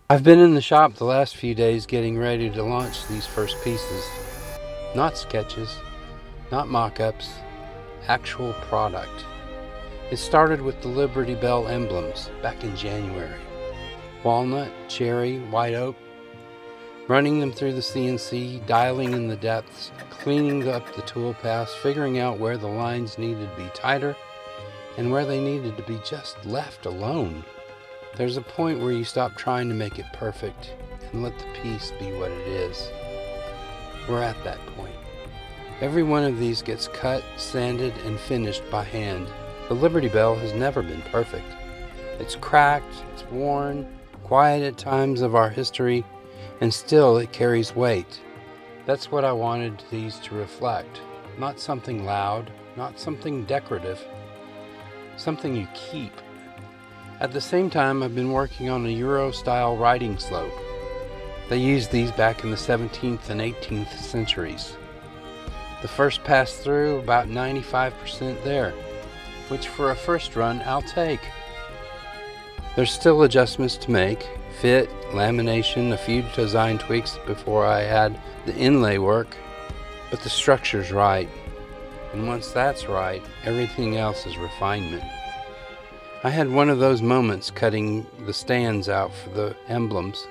I've been in the shop the last few days getting ready to launch these first pieces. Not sketches, not mock-ups, actual product. It started with the Liberty Bell emblems back in January. Walnut, cherry, white oak. Running them through the CNC, dialing in the depths, cleaning up the tool paths, figuring out where the lines needed to be tighter and where they needed to be just left alone. There's a point where you stop trying to make it perfect and let the piece be what it is. We're at that point. Every one of these gets cut, sanded, and finished by hand. The Liberty Bell has never been perfect. It's cracked, it's worn, quiet at times of our history, and still it carries weight. That's what I wanted these to reflect. Not something loud, not something decorative, something you keep. At the same time, I've been working on a Euro-style riding slope. They used these back in the 17th and 18th centuries. The first pass through, about 95% there, which for a first run, I'll take. There's still adjustments to make, fit, lamination, a few design tweaks before I add the inlay work, but the structure's right. And once that's right, everything else is refinement. I had one of those moments cutting the stands out for the emblems.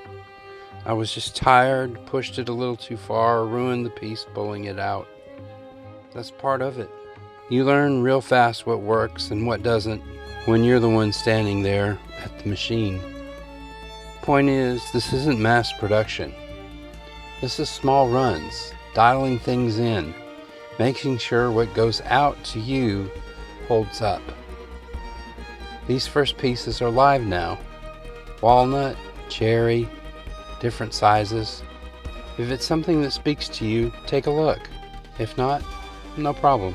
I was just tired, pushed it a little too far, ruined the piece pulling it out. That's part of it. You learn real fast what works and what doesn't when you're the one standing there at the machine. Point is, this isn't mass production. This is small runs, dialing things in, making sure what goes out to you holds up. These first pieces are live now. Walnut, cherry, different sizes. If it's something that speaks to you, take a look. If not, no problem.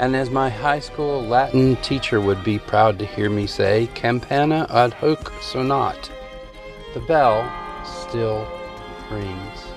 And as my high school Latin teacher would be proud to hear me say, Campana Adhuc Sonat. The bell still rings.